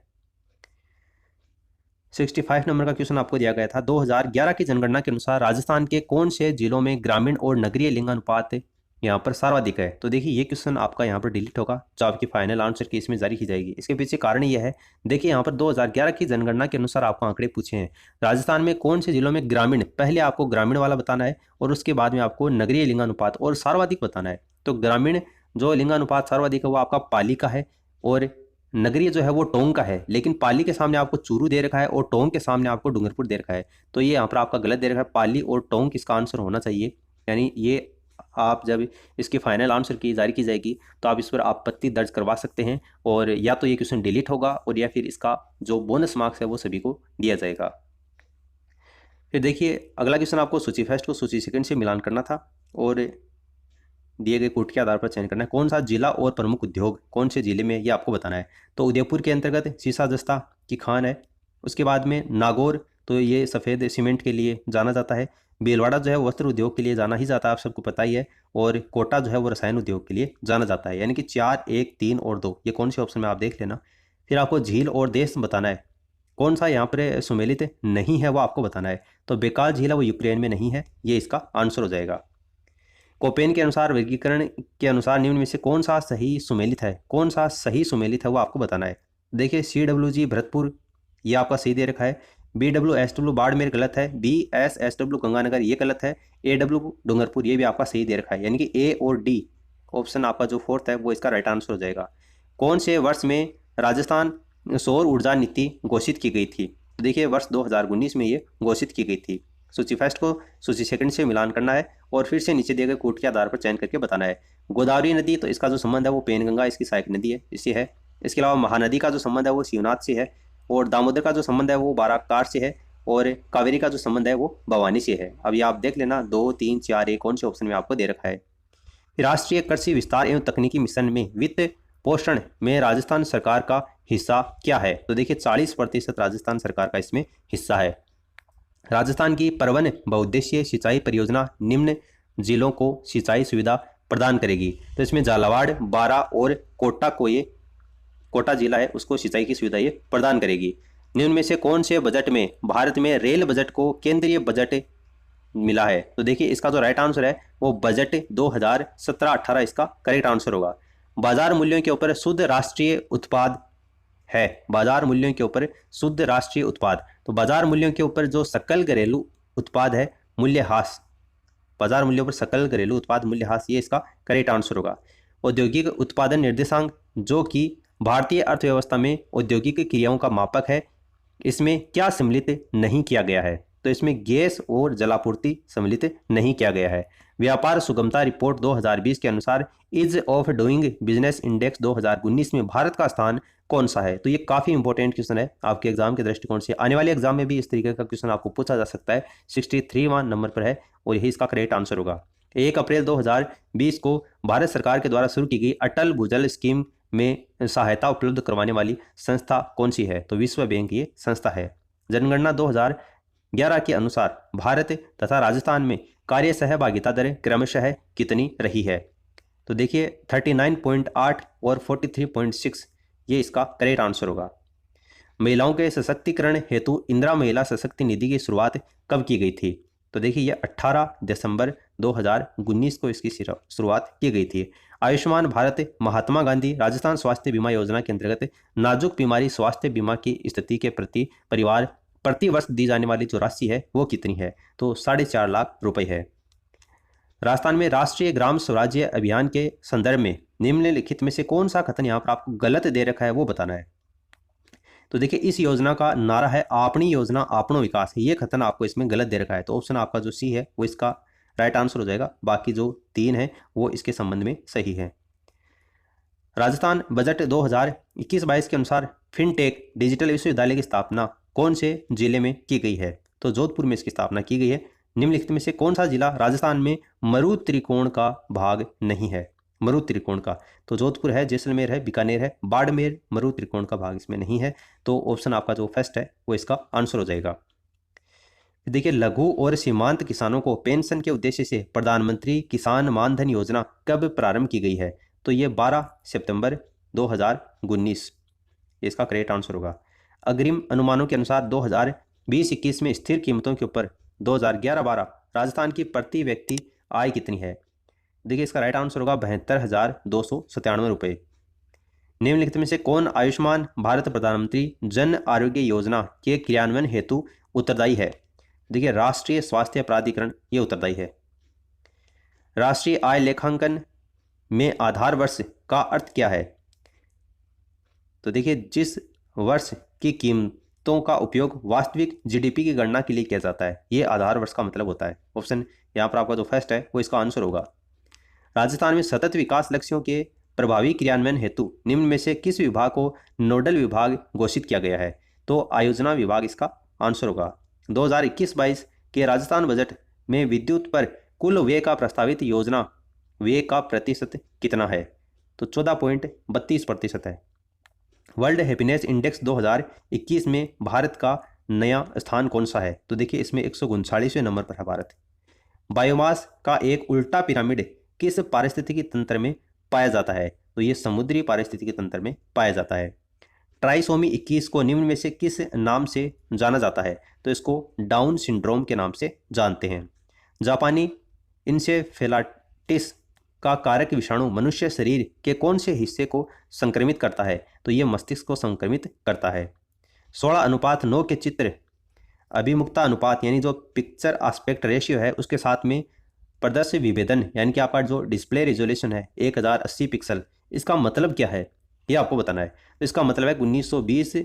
65 नंबर का क्वेश्चन आपको दिया गया था। 2011 की जनगणना के अनुसार राजस्थान के कौन से जिलों में ग्रामीण और नगरीय लिंगानुपात यहाँ पर सर्वाधिक है? तो देखिए ये क्वेश्चन आपका यहाँ पर डिलीट होगा जो आपकी फाइनल आंसर की इसमें जारी की जाएगी। इसके पीछे कारण ये है, देखिए यहाँ पर 2011 की जनगणना के अनुसार आपको आंकड़े पूछे हैं। राजस्थान में कौन से जिलों में ग्रामीण, पहले आपको ग्रामीण वाला बताना है और उसके बाद में आपको नगरीय लिंगानुपात और सर्वाधिक बताना है। तो ग्रामीण जो लिंगानुपात सर्वाधिक है वो आपका पाली का है और नगरीय जो है वो टोंक का है। लेकिन पाली के सामने आपको चूरू दे रखा है और टोंक के सामने आपको डूंगरपुर दे रखा है। तो ये यहाँ पर आपका गलत दे रखा है, पाली और टोंक इसका आंसर होना चाहिए। यानी ये आप जब इसकी फाइनल आंसर की जारी की जाएगी तो आप इस पर आपत्ति दर्ज करवा सकते हैं और या तो ये क्वेश्चन डिलीट होगा और या फिर इसका जो बोनस मार्क्स है वो सभी को दिया जाएगा। फिर देखिए अगला क्वेश्चन आपको सूची फर्स्ट को सूची सेकंड से मिलान करना था और दिए गए कोट के आधार पर चयन करना है। कौन सा जिला और प्रमुख उद्योग कौन से जिले में ये आपको बताना है। तो उदयपुर के अंतर्गत सीसा दस्ता की खान है। उसके बाद में नागौर, तो ये सफ़ेद सीमेंट के लिए जाना जाता है। भीलवाड़ा जो है वस्त्र उद्योग के लिए जाना ही जाता है, आप सबको पता ही है। और कोटा जो है वो रसायन उद्योग के लिए जाना जाता है। यानी कि 4 1 3 और 2 ये कौन से ऑप्शन में आप देख लेना। फिर आपको झील और देश बताना है। कौन सा यहाँ पर सुमेलित नहीं है वो आपको बताना है। तो बेकाल झील है वो यूक्रेन में नहीं है, ये इसका आंसर हो जाएगा। कोपेन के अनुसार वर्गीकरण के अनुसार निम्न में से कौन सा सही सुमेलित है? कौन सा सही सुमेलित है वो आपको बताना है। देखिए CWG भरतपुर ये आपका सही दे रखा है। BWSW बाड़मेर गलत है। BSSW गंगानगर ये गलत है। AW डूंगरपुर ये भी आपका सही दे रखा है। यानी कि A और D ऑप्शन आपका जो 4th है वो इसका राइट आंसर हो जाएगा। कौन से वर्ष में राजस्थान सौर ऊर्जा नीति घोषित की गई थी? तो देखिए वर्ष 2019 में ये घोषित की गई थी। सूची फर्स्ट को सूची सेकंड से मिलान करना है और फिर से नीचे दिए गए कूट के आधार पर चयन करके बताना है। गोदावरी नदी, तो इसका जो संबंध है वो पेनगंगा इसकी सहायक नदी है, इससे है। इसके अलावा महानदी का जो संबंध है वो शिवनाथ से है, और दामोदर का जो संबंध है वो बाराकार से है, और कावेरी का जो संबंध है वो भवानी से है। अब ये आप देख लेना 2, 3, 4 कौन से ऑप्शन में आपको दे रखा है। राष्ट्रीय कृषि विस्तार एवं तकनीकी मिशन में वित्त पोषण में राजस्थान सरकार का हिस्सा क्या है? तो देखिए 40% राजस्थान सरकार का इसमें हिस्सा है। राजस्थान की परवन बहुउद्देशीय सिंचाई परियोजना निम्न जिलों को सिंचाई सुविधा प्रदान करेगी। तो इसमें झालावाड़, बारा और कोटा को ये कोटा जिला है उसको सिंचाई की सुविधा ये प्रदान करेगी। निम्न में से कौन से बजट में भारत में रेल बजट को केंद्रीय बजट मिला है? तो देखिए इसका जो राइट आंसर है वो बजट 2017-18 इसका करेक्ट आंसर होगा। बाजार मूल्यों के ऊपर शुद्ध राष्ट्रीय उत्पाद है। बाजार मूल्यों के ऊपर शुद्ध राष्ट्रीय उत्पाद, तो बाजार मूल्यों के ऊपर जो सकल घरेलू उत्पाद है मूल्यह्रास, बाजार मूल्यों पर सकल घरेलू उत्पाद मूल्यह्रास, ये इसका करेक्ट आंसर होगा। औद्योगिक उत्पादन निर्देशांक जो कि भारतीय अर्थव्यवस्था में औद्योगिक क्रियाओं का मापक है, इसमें क्या सम्मिलित नहीं किया गया है? तो इसमें गैस और जलापूर्ति सम्मिलित नहीं किया गया है। व्यापार सुगमता रिपोर्ट 2020 के अनुसार is of doing business index 2019 में भारत का स्थान कौन सा है? तो ये काफ़ी इंपॉर्टेंट क्वेश्चन है आपके एग्जाम के दृष्टिकोण से। आने वाले एग्जाम में भी इस तरीके का क्वेश्चन आपको पूछा जा सकता है। 63वां नंबर पर है और यही इसका करेक्ट आंसर होगा। 1 अप्रैल 2020 को भारत सरकार के द्वारा शुरू की गई अटल भूजल स्कीम में सहायता उपलब्ध करवाने वाली संस्था कौन सी है? तो विश्व बैंक ये संस्था है। जनगणना 2011 के अनुसार भारत तथा राजस्थान में कार्य सहभागिता दर क्रमशः कितनी रही है? तो देखिए 39.8 और 43.6 ये इसका करेक्ट आंसर होगा। महिलाओं के सशक्तिकरण हेतु इंदिरा महिला सशक्ति निधि की शुरुआत कब की गई थी? तो देखिए ये 18 दिसंबर 2019 को इसकी शुरुआत की गई थी। आयुष्मान भारत महात्मा गांधी राजस्थान स्वास्थ्य बीमा योजना के अंतर्गत नाजुक बीमारी स्वास्थ्य बीमा की स्थिति के प्रति परिवार प्रति वर्ष दी जाने वाली जो राशि है वो कितनी है? तो 4.5 लाख रुपए है। राजस्थान में राष्ट्रीय ग्राम स्वराज्य अभियान के संदर्भ में निम्नलिखित में से कौन सा कथन यहाँ पर आपको गलत दे रखा है वो बताना है। तो देखिए इस योजना का नारा है आपनी योजना आपनो विकास, ये कथन आपको इसमें गलत दे रखा है। तो ऑप्शन आपका जो सी है वो इसका राइट आंसर हो जाएगा। बाकी जो 3 है वो इसके संबंध में सही है। राजस्थान बजट 2021-22 के अनुसार फिनटेक डिजिटल विश्वविद्यालय की स्थापना कौन से जिले में की गई है? तो जोधपुर में इसकी स्थापना की गई है। निम्नलिखित में से कौन सा जिला राजस्थान में मरु त्रिकोण का भाग नहीं है? मरु त्रिकोण का, तो जोधपुर है, जैसलमेर है, बीकानेर है, बाड़मेर मरु त्रिकोण का भाग इसमें नहीं है। तो ऑप्शन आपका जो फर्स्ट है वो इसका आंसर हो जाएगा। देखिए लघु और सीमांत किसानों को पेंशन के उद्देश्य से प्रधानमंत्री किसान मानधन योजना कब प्रारंभ की गई है? तो ये 12 सितंबर 2019 इसका करेक्ट आंसर होगा। अग्रिम अनुमानों के अनुसार 2020-21 में स्थिर कीमतों के ऊपर 2011-12 राजस्थान की प्रति व्यक्ति आय कितनी है? देखिए इसका राइट आंसर होगा 72,297 रुपये। निम्नलिखित में से कौन आयुष्मान भारत प्रधानमंत्री जन आरोग्य योजना के क्रियान्वयन हेतु उत्तरदायी है? देखिए राष्ट्रीय स्वास्थ्य प्राधिकरण ये उत्तरदायी है। राष्ट्रीय आय लेखांकन में आधार वर्ष का अर्थ क्या है? तो देखिए जिस वर्ष की कीमतों का उपयोग वास्तविक जीडीपी की गणना के लिए किया जाता है, ये आधार वर्ष का मतलब होता है। ऑप्शन यहाँ पर आपका जो फर्स्ट है वो इसका आंसर होगा। राजस्थान में सतत विकास लक्ष्यों के प्रभावी क्रियान्वयन हेतु निम्न में से किस विभाग को नोडल विभाग घोषित किया गया है? तो आयोजना विभाग इसका आंसर होगा। 2021-22 के राजस्थान बजट में विद्युत पर कुल व्यय का प्रस्तावित योजना व्यय का प्रतिशत कितना है? तो 14.32% है। वर्ल्ड हैप्पीनेस इंडेक्स 2021 में भारत का नया स्थान कौन सा है? तो देखिए इसमें 139वें नंबर पर है भारत। बायोमास का एक उल्टा पिरामिड किस पारिस्थितिकी तंत्र में पाया जाता है? तो ये समुद्री पारिस्थितिकी तंत्र में पाया जाता है। ट्राइसोमी 21 को निम्न में से किस नाम से जाना जाता है? तो इसको डाउन सिंड्रोम के नाम से जानते हैं। जापानी इंसेफेलाइटिस का कारक विषाणु मनुष्य शरीर के कौन से हिस्से को संक्रमित करता है? तो ये मस्तिष्क को संक्रमित करता है। 16:9 के चित्र अभिमुखता अनुपात यानी जो पिक्चर एस्पेक्ट रेशियो है उसके साथ में प्रदर्श विभेदन यानी कि आपका जो डिस्प्ले रिजोल्यूशन है 1080 पिक्सल, इसका मतलब क्या है ये आपको बताना है। तो इसका मतलब है 1920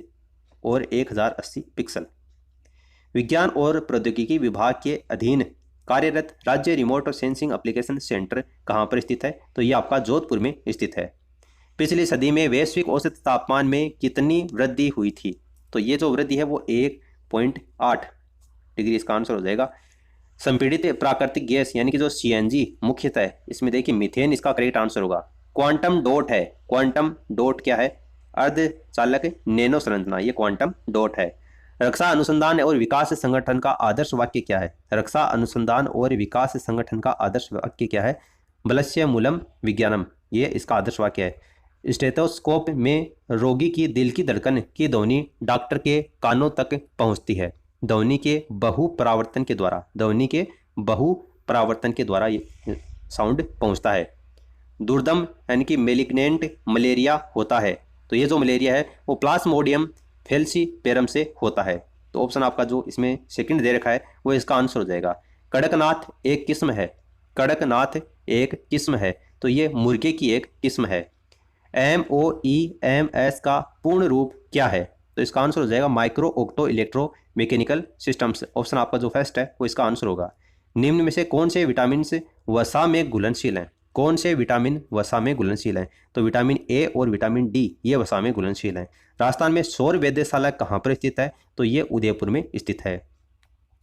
और 1080 पिक्सल। विज्ञान और प्रौद्योगिकी विभाग के अधीन कार्यरत राज्य रिमोट और सेंसिंग एप्लीकेशन सेंटर कहाँ पर स्थित है? तो ये आपका जोधपुर में स्थित है। पिछली सदी में वैश्विक औसत तापमान में कितनी वृद्धि हुई थी? तो ये जो वृद्धि है वो 1.8 डिग्री इसका आंसर हो जाएगा। संपीड़ित प्राकृतिक गैस यानी कि जो सीएनजी मुख्यतः है, इसमें देखिए मीथेन इसका करेक्ट आंसर होगा। क्वांटम डॉट है, क्वांटम डॉट क्या है? अर्धचालक नैनो संरचना, ये क्वांटम डॉट है। रक्षा अनुसंधान और विकास संगठन का आदर्श वाक्य क्या है? रक्षा अनुसंधान और विकास संगठन का आदर्श वाक्य क्या है? बलस्य मूलम विज्ञानम, ये इसका आदर्श वाक्य है। स्टेथोस्कोप में रोगी की दिल की धड़कन की ध्वनि डॉक्टर के कानों तक पहुंचती है ध्वनि के बहुपरावर्तन के द्वारा, ध्वनि के बहुपरावर्तन के द्वारा ये साउंड पहुंचता है। दुर्दम यानी कि मेलिग्नेंट मलेरिया होता है, तो ये जो मलेरिया है वो प्लाज्मोडियम फैल्सीपेरम से होता है। तो ऑप्शन आपका जो इसमें सेकंड दे रखा है वो इसका आंसर हो जाएगा। कड़कनाथ एक किस्म है, कड़कनाथ एक किस्म है, तो ये मुर्गे की एक किस्म है। MOEMS का पूर्ण रूप क्या है? तो इसका आंसर हो जाएगा micro octo electro mechanical systems. Option आपका जो फर्स्ट है वो इसका आंसर होगा। निम्न में से कौन से विटामिन से वसा में घुलनशील हैं? कौन से विटामिन वसा में घुलनशील हैं? तो विटामिन ए और विटामिन डी ये वसा में घुलनशील हैं। राजस्थान में सौर वेधशाला कहाँ पर स्थित है? तो ये उदयपुर में स्थित है।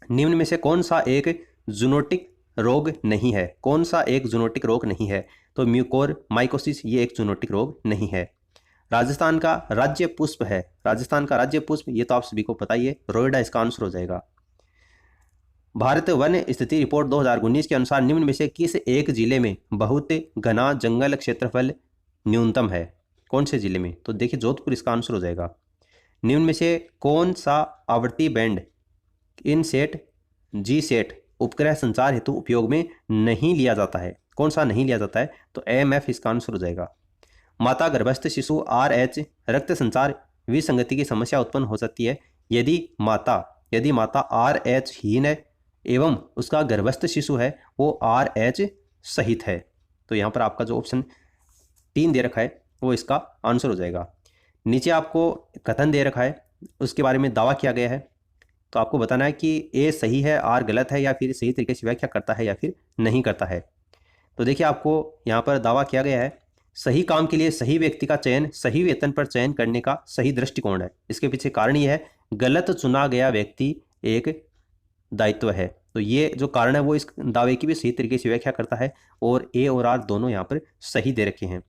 निम्न में से कौन सा एक जूनोटिक रोग नहीं है? कौन सा एक जूनोटिक रोग नहीं है? तो म्यूकोर माइकोसिस ये एक जूनोटिक रोग नहीं है। राजस्थान का राज्य पुष्प है, राजस्थान का राज्य पुष्प ये तो आप सभी को पता ही है, रोइडा इसका आंसर हो जाएगा। भारत वन स्थिति रिपोर्ट 2019 के अनुसार निम्न में से किस एक जिले में बहुत घना जंगल क्षेत्रफल न्यूनतम है? कौन से जिले में? तो देखिए जोधपुर इसका आंसर हो जाएगा। निम्न में से कौन सा आवर्ती बैंड इनसेट जीसेट उपग्रह संचार हेतु उपयोग में नहीं लिया जाता है? कौन सा नहीं लिया जाता है? तो AMF इसका आंसर हो जाएगा। माता गर्भस्थ शिशु RH रक्त संचार विसंगति की समस्या उत्पन्न हो सकती है यदि माता RH हीन है एवं उसका गर्भस्थ शिशु है वो RH सहित है। तो यहाँ पर आपका जो ऑप्शन 3 दे रखा है वो इसका आंसर हो जाएगा। नीचे आपको कथन दे रखा है, उसके बारे में दावा किया गया है, तो आपको बताना है कि A सही है, R गलत है, या फिर सही तरीके से व्याख्या करता है या फिर नहीं करता है। तो देखिए आपको यहाँ पर दावा किया गया है सही काम के लिए सही व्यक्ति का चयन सही वेतन पर चयन करने का सही दृष्टिकोण है। इसके पीछे कारण ये है गलत चुना गया व्यक्ति एक दायित्व है। तो ये जो कारण है वो इस दावे की भी सही तरीके से व्याख्या करता है और A और R दोनों यहाँ पर सही दे रखे हैं।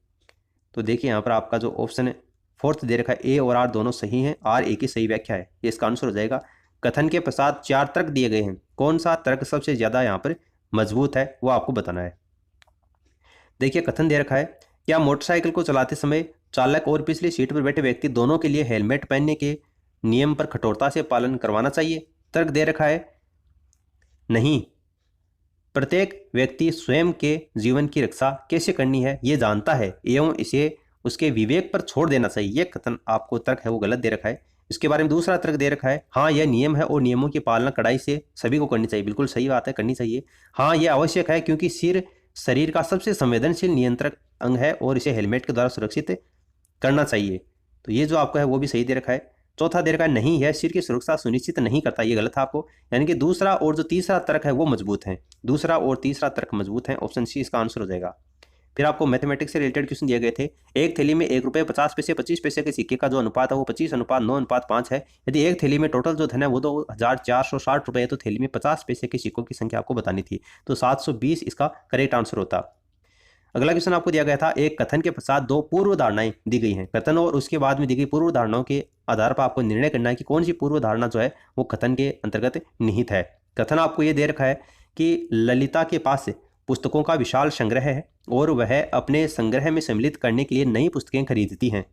तो देखिए यहाँ पर आपका जो ऑप्शन 4 दे रखा है A और R दोनों सही हैं, R A की सही व्याख्या है, ये इसका आंसर हो जाएगा। कथन के पश्चात 4 तर्क दिए गए हैं, कौन सा तर्क सबसे ज़्यादा यहाँ पर मजबूत है वो आपको बताना है। देखिए कथन दे रखा है क्या मोटरसाइकिल को चलाते समय चालक और पिछली सीट पर बैठे व्यक्ति दोनों के लिए हेलमेट पहनने के नियम पर कठोरता से पालन करवाना चाहिए? तर्क दे रखा है नहीं, प्रत्येक व्यक्ति स्वयं के जीवन की रक्षा कैसे करनी है ये जानता है एवं इसे उसके विवेक पर छोड़ देना चाहिए। यह कथन आपको तर्क है वो गलत दे रखा है। इसके बारे में दूसरा तर्क दे रखा है हाँ यह नियम है और नियमों की पालना कड़ाई से सभी को करनी चाहिए। बिल्कुल सही बात है, करनी चाहिए। हाँ यह आवश्यक है क्योंकि सिर शरीर का सबसे संवेदनशील नियंत्रक अंग है और इसे हेलमेट के द्वारा सुरक्षित करना चाहिए। तो ये जो आपका है वो भी सही दे रखा है। चौथा दे रखा है नहीं है सिर की सुरक्षा सुनिश्चित नहीं करता, ये गलत है आपको, यानी कि दूसरा और जो तीसरा तर्क है वो मजबूत है, दूसरा और तीसरा तर्क मजबूत है। ऑप्शन सी इसका आंसर हो जाएगा। फिर आपको मैथमेटिक्स से रिलेटेड क्वेश्चन दिए गए थे। एक थैली में 1 रुपये 50 पैसे 25 पैसे के सिक्के का जो अनुपात है वो 25:9:5 है। यदि एक थैली में टोटल जो धन है वो 2460 रुपये है तो थैली में 50 पैसे के सिक्कों की संख्या आपको बतानी थी, तो 720 इसका करेक्ट आंसर होता। अगला क्वेश्चन आपको दिया गया था एक कथन के पश्चात 2 पूर्व धारणाएं दी गई हैं। कथन और उसके बाद में दी गई पूर्व धारणाओं के आधार पर आपको निर्णय करना है कि कौन सी पूर्व धारणा जो है वो कथन के अंतर्गत निहित है। कथन आपको ये दे रखा है कि ललिता के पास पुस्तकों का विशाल संग्रह है और वह अपने संग्रह में सम्मिलित करने के लिए नई पुस्तकें खरीदती हैं।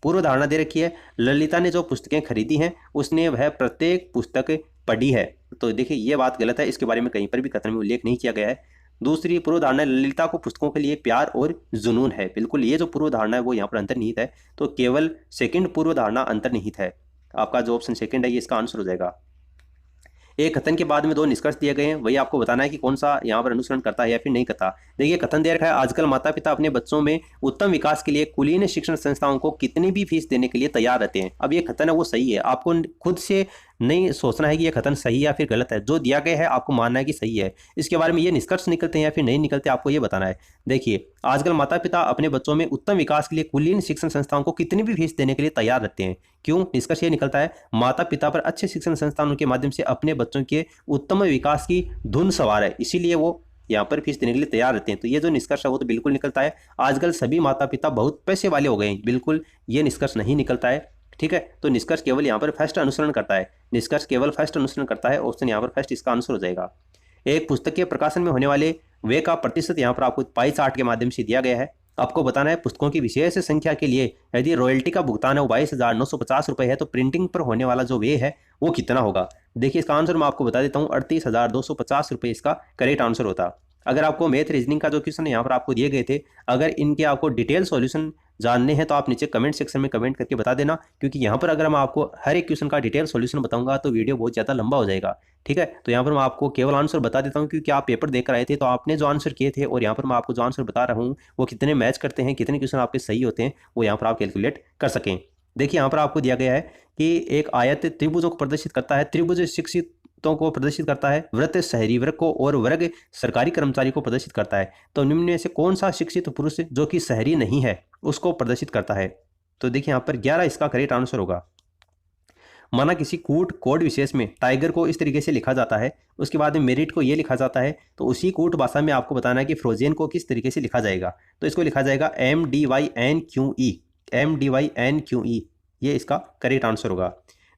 पूर्व धारणा दे रखी है ललिता ने जो पुस्तकें खरीदी हैं उसने वह प्रत्येक पुस्तक पढ़ी है। तो देखिए ये बात गलत है, इसके बारे में कहीं पर भी कथन में उल्लेख नहीं किया गया है। दूसरी पूर्व धारणा ललिता को पुस्तकों के लिए प्यार और जुनून है। बिल्कुल ये जो पूर्व धारणा है वो यहाँ पर अंतर्निहित है, तो केवल सेकंड पूर्व धारणा अंतर्निहित है। आपका जो ऑप्शन सेकंड है ये इसका आंसर हो जाएगा। एक कथन के बाद में 2 निष्कर्ष दिए गए हैं, वही आपको बताना है कि कौन सा यहाँ पर अनुसरण करता है या फिर नहीं करता। देखिए कथन दे रखा है आजकल माता पिता अपने बच्चों में उत्तम विकास के लिए कुलीन शिक्षण संस्थाओं को कितनी भी फीस देने के लिए तैयार रहते हैं। अब ये कथन है वो सही है, आपको खुद से नहीं सोचना है कि यह कथन सही या फिर गलत है, जो दिया गया है आपको मानना है कि सही है। इसके बारे में ये निष्कर्ष निकलते हैं या फिर नहीं निकलते, आपको ये बताना है। देखिए, आजकल माता पिता अपने बच्चों में उत्तम विकास के लिए कुलीन शिक्षण संस्थाओं को कितनी भी फीस देने के लिए तैयार रहते हैं। क्यों? निष्कर्ष ये निकलता है, माता पिता पर अच्छे शिक्षण संस्थानों के माध्यम से अपने बच्चों के उत्तम विकास की धुन सवार है, इसीलिए वो यहाँ पर फीस देने के लिए तैयार रहते हैं। तो ये जो निष्कर्ष है वो तो बिल्कुल निकलता है। आजकल सभी माता पिता बहुत पैसे वाले हो गए हैं, बिल्कुल ये निष्कर्ष नहीं निकलता है। ठीक है, तो निष्कर्ष केवल यहाँ पर फर्स्ट अनुसरण करता है। निष्कर्ष केवल फर्स्ट अनुसरण करता है, ऑप्शन यहाँ पर फर्स्ट इसका आंसर हो जाएगा। एक पुस्तक के प्रकाशन में होने वाले व्यय का प्रतिशत यहाँ पर आपको पाई चार्ट के माध्यम से दिया गया है। आपको बताना है पुस्तकों की विशेष संख्या के लिए यदि रॉयल्टी का भुगतान है वो 22,950 रुपये है, तो प्रिंटिंग पर होने वाला जो व्यय है वो कितना होगा। देखिए, इसका आंसर मैं आपको बता देता हूँ, 38,250 रुपये इसका करेक्ट आंसर होता। अगर आपको मैथ रीजनिंग का जो क्वेश्चन यहाँ पर आपको दिए गए थे, अगर इनके आपको डिटेल सॉल्यूशन जानने हैं तो आप नीचे कमेंट सेक्शन में कमेंट करके बता देना, क्योंकि यहाँ पर अगर मैं आपको हर एक क्वेश्चन का डिटेल सॉल्यूशन बताऊंगा तो वीडियो बहुत ज़्यादा लंबा हो जाएगा। ठीक है, तो यहाँ पर मैं आपको केवल आंसर बता देता हूँ, क्योंकि आप पेपर देकर आए थे तो आपने जो आंसर किए थे और यहाँ पर मैं आपको जो आंसर बता रहा हूँ वो कितने मैच करते हैं, कितने क्वेश्चन आपके सही होते हैं, वो यहाँ पर आप कैलकुलेट कर सकें। देखिए, यहाँ पर आपको दिया गया है कि एक आयत त्रिभुजों को प्रदर्शित करता है, त्रिभुज शिक्षित को प्रदर्शित करता है, वृत्त शहरी वर्ग को और वर्ग सरकारी कर्मचारी को प्रदर्शित करता है। तो निम्न में से कौन सा शिक्षित पुरुष जो कि शहरी नहीं है उसको प्रदर्शित करता है। तो देखिए, यहाँ पर 11 इसका करेक्ट आंसर होगा। माना किसी कूट कोड विशेष में टाइगर को इस तरीके से लिखा जाता है, उसके बाद में मेरिट को ये लिखा जाता है, तो उसी कूट भाषा में आपको बताना है कि फ्रोजेन को किस तरीके से लिखा जाएगा। तो इसको लिखा जाएगा MDYNQE, MDYNQE, ये इसका करेक्ट आंसर होगा।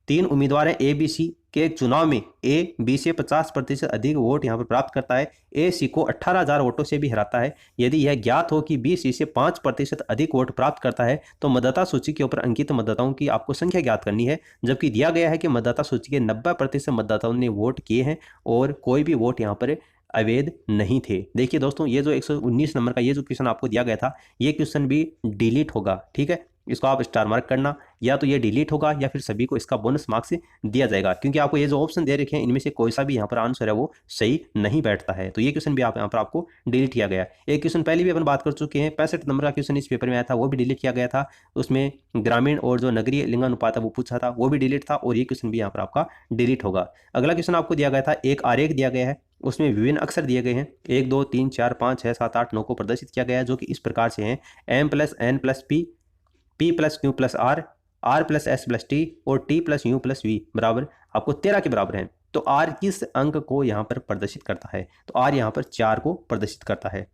3 उम्मीदवार हैं ए बी सी के एक चुनाव में ए बी से 50% अधिक वोट यहाँ पर प्राप्त करता है, ए सी को 18,000 वोटों से भी हराता है। यदि यह ज्ञात हो कि बी सी से 5% अधिक वोट प्राप्त करता है तो मतदाता सूची के ऊपर अंकित मतदाताओं की आपको संख्या ज्ञात करनी है, जबकि दिया गया है कि मतदाता सूची के 90% मतदाताओं ने वोट किए हैं और कोई भी वोट यहाँ पर अवैध नहीं थे। देखिए दोस्तों, ये जो 119 नंबर का ये जो क्वेश्चन आपको दिया गया था, ये क्वेश्चन भी डिलीट होगा। ठीक है, इसको आप स्टार मार्क करना, या तो ये डिलीट होगा या फिर सभी को इसका बोनस मार्क्स दिया जाएगा, क्योंकि आपको ये जो ऑप्शन दे रखे हैं इनमें से कोई सा भी यहाँ पर आंसर है वो सही नहीं बैठता है। तो ये क्वेश्चन भी आप यहाँ पर आपको डिलीट किया गया। एक क्वेश्चन पहले भी अपन बात कर चुके हैं, 65 नंबर का क्वेश्चन इस पेपर में आया था, वो भी डिलीट किया गया था। उसमें ग्रामीण और जो नगरीय लिंगानुपात है वो पूछा था, वो भी डिलीट था, और ये क्वेश्चन भी यहाँ पर आपका डिलीट होगा। अगला क्वेश्चन आपको दिया गया था, एक आरेख दिया गया है, उसमें विभिन्न अक्षर दिए गए हैं, 1 2 3 4 5 6 7 8 9 को प्रदर्शित किया गया है, जो कि इस प्रकार से हैं, M+N+P, P+Q+R, R+S+T और T+U+V बराबर आपको 13 के बराबर है। तो R किस अंक को यहाँ पर प्रदर्शित करता है? तो R यहाँ पर 4 को प्रदर्शित करता है।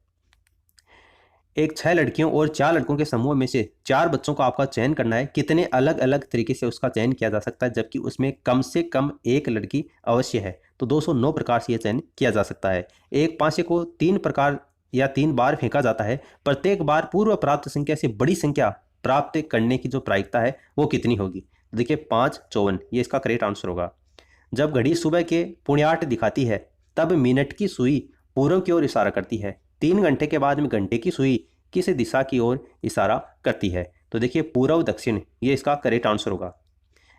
एक 6 लड़कियों और 4 लड़कों के समूह में से 4 बच्चों का आपका चयन करना है, कितने अलग अलग तरीके से उसका चयन किया जा सकता है, जबकि उसमें कम से कम एक लड़की अवश्य है। तो 209 प्रकार से यह चयन किया जा सकता है। एक पांचे को 3 प्रकार या 3 बार फेंका जाता है, प्रत्येक बार पूर्व प्राप्त संख्या से बड़ी संख्या प्राप्त करने की जो प्रायिकता है वो कितनी होगी। देखिए 5 54, ये इसका करेक्ट आंसर होगा। जब घड़ी सुबह के 8:45 दिखाती है तब मिनट की सुई पूर्व की ओर इशारा करती है, 3 घंटे के बाद में घंटे की सुई किस दिशा की ओर इशारा करती है। तो देखिए पूर्व दक्षिण, ये इसका करेक्ट आंसर होगा।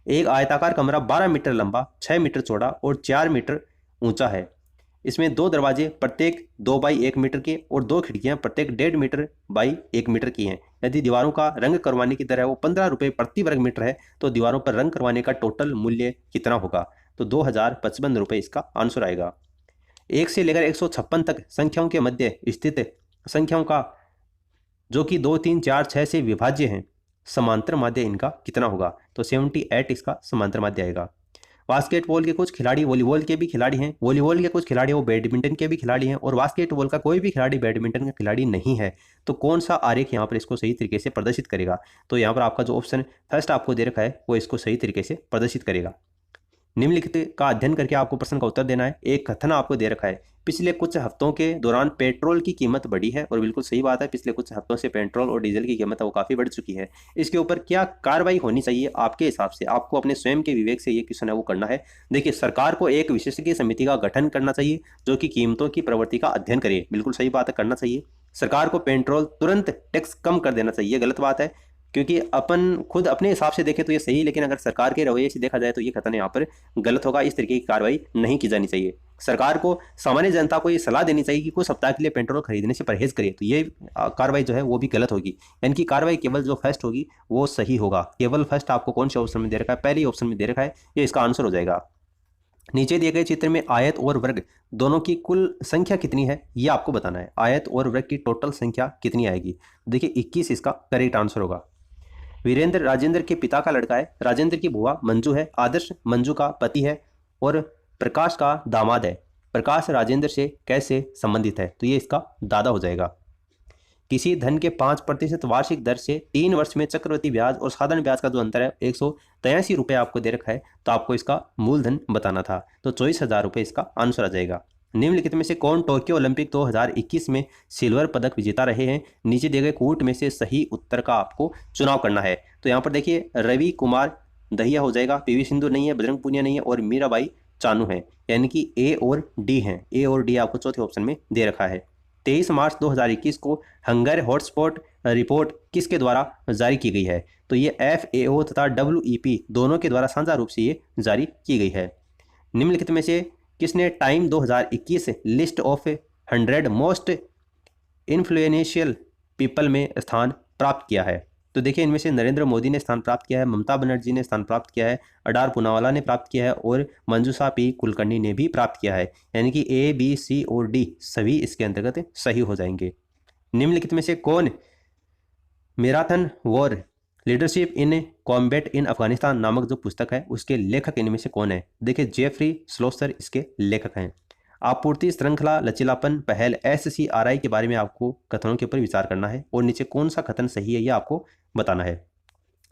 एक आयताकार कमरा 12 मीटर लंबा, 6 मीटर चौड़ा और 4 मीटर ऊंचा है। इसमें 2 दरवाजे प्रत्येक 2 बाई 1 मीटर के और 2 खिड़कियां प्रत्येक 1.5 मीटर बाई 1 मीटर की हैं। यदि दीवारों का रंग करवाने की दर है वो 15 रुपये प्रति वर्ग मीटर है, तो दीवारों पर रंग करवाने का टोटल मूल्य कितना होगा। तो 2055 रुपये इसका आंसर आएगा। 1 से लेकर 156 तक संख्याओं के मध्य स्थित संख्याओं का जो कि 2 3 4 6 से विभाज्य हैं, समांतर माध्य इनका कितना होगा। तो 78 इसका समांतर माध्य आएगा। बास्केटबॉल के कुछ खिलाड़ी वॉलीबॉल के भी खिलाड़ी हैं, वॉलीबॉल के कुछ खिलाड़ी वो बैडमिंटन के भी खिलाड़ी हैं, और बास्केटबॉल का कोई भी खिलाड़ी बैडमिंटन का खिलाड़ी नहीं है। तो कौन सा आरेख यहाँ पर इसको सही तरीके से प्रदर्शित करेगा। तो यहाँ पर आपका जो ऑप्शन फर्स्ट आपको दे रखा है वो इसको सही तरीके से प्रदर्शित करेगा। निम्नलिखित का अध्ययन करके आपको प्रश्न का उत्तर देना है। एक कथन आपको दे रखा है, पिछले कुछ हफ्तों के दौरान पेट्रोल की कीमत बढ़ी है, और बिल्कुल सही बात है, पिछले कुछ हफ्तों से पेट्रोल और डीजल की कीमत है वो काफ़ी बढ़ चुकी है। इसके ऊपर क्या कार्रवाई होनी चाहिए आपके हिसाब से, आपको अपने स्वयं के विवेक से ये क्वेश्चन है वो करना है। देखिए, सरकार को एक विशेषज्ञ समिति का गठन करना चाहिए जो कि कीमतों की प्रवृत्ति का अध्ययन करे। बिल्कुल सही बात है, करना चाहिए। सरकार को पेट्रोल तुरंत टैक्स कम कर देना चाहिए, गलत बात है, क्योंकि अपन खुद अपने हिसाब से देखें तो ये सही, लेकिन अगर सरकार के रवैये से देखा जाए तो ये कथन यहाँ पर गलत होगा। इस तरीके की कार्रवाई नहीं की जानी चाहिए। सरकार को सामान्य जनता को ये सलाह देनी चाहिए कि कुछ सप्ताह के लिए पेट्रोल खरीदने से परहेज करिए, तो ये कार्रवाई जो है वो भी गलत होगी। यानी कि कार्रवाई केवल जो फर्स्ट होगी वो सही होगा। केवल फर्स्ट आपको कौन से ऑप्शन में दे रखा है? पहले ऑप्शन में दे रखा है, ये इसका आंसर हो जाएगा। नीचे दिए गए चित्र में आयत और वर्ग दोनों की कुल संख्या कितनी है ये आपको बताना है। आयत और वर्ग की टोटल संख्या कितनी आएगी? देखिए 21 इसका करेक्ट आंसर होगा। वीरेंद्र राजेंद्र के पिता का लड़का है, राजेंद्र की बुआ मंजू है, आदर्श मंजू का पति है और प्रकाश का दामाद है। प्रकाश राजेंद्र से कैसे संबंधित है? तो ये इसका दादा हो जाएगा। किसी धन के 5% वार्षिक दर से 3 वर्ष में चक्रवृद्धि ब्याज और साधारण ब्याज का जो अंतर है 183 रुपये आपको दे रखा है, तो आपको इसका मूलधन बताना था, तो 24,000 रुपये इसका आंसर आ जाएगा। निम्नलिखित में से कौन टोक्यो ओलंपिक 2021 में सिल्वर पदक विजेता रहे हैं? नीचे दिए गए कूट में से सही उत्तर का आपको चुनाव करना है। तो यहाँ पर देखिए रवि कुमार दहिया हो जाएगा, पीवी सिंधु नहीं है, बजरंग पुनिया नहीं है और मीराबाई चानू है, यानी कि ए और डी हैं। ए और डी आपको चौथे ऑप्शन में दे रखा है। 23 मार्च 2021 को हंगर हॉटस्पॉट रिपोर्ट किसके द्वारा जारी की गई है? तो ये FAO तथा WEP दोनों के द्वारा साझा रूप से ये जारी की गई है। निम्नलिखित में से किसने time 2021 list of 100 most influential people में स्थान प्राप्त किया है? तो देखिए इनमें से नरेंद्र मोदी ने स्थान प्राप्त किया है, ममता बनर्जी ने स्थान प्राप्त किया है, अडार पूनावाला ने प्राप्त किया है और मंजूषा पी कुलकर्णी ने भी प्राप्त किया है। यानी कि A, B, C और D सभी इसके अंतर्गत सही हो जाएंगे। निम्नलिखित में से कौन marathon war leadership in combat in Afghanistan नामक जो पुस्तक है उसके लेखक इनमें से कौन है? देखिए जेफरी स्लोसर इसके लेखक हैं। आपूर्ति श्रृंखला लचीलापन पहल SCRI के बारे में आपको कथनों के ऊपर विचार करना है और नीचे कौन सा कथन सही है ये आपको बताना है।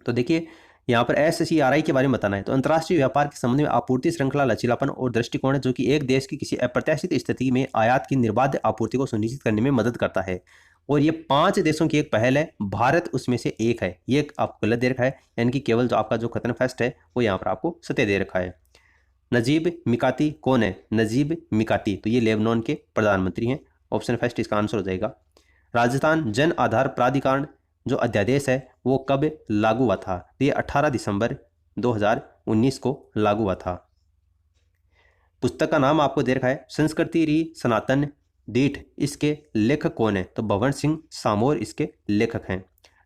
तो देखिए यहाँ पर SCRI के बारे में बताना है। तो अंतर्राष्ट्रीय व्यापार के संबंध में आपूर्ति श्रृंखला लचीलापन और दृष्टिकोण है जो कि एक देश की किसी अप्रत्याशित स्थिति में आयात की निर्बाध आपूर्ति को सुनिश्चित करने में मदद करता है और ये 5 देशों की एक पहल है, भारत उसमें से एक है। ये आपको गलत दे रखा है, यानी कि केवल जो आपका जो कथन फर्स्ट है वो यहाँ पर आपको सत्य दे रखा है। नजीब मिकाती कौन है? नजीब मिकाती तो ये लेबनान के प्रधानमंत्री हैं। ऑप्शन फर्स्ट इसका आंसर हो जाएगा। राजस्थान जन आधार प्राधिकरण जो अध्यादेश है वो कब लागू हुआ था? तो ये 18 दिसंबर 2019 को लागू हुआ था। पुस्तक का नाम आपको दे रखा है संस्कृति री सनातन दीठ, इसके लेखक कौन है? तो भवन सिंह सामोर इसके लेखक हैं।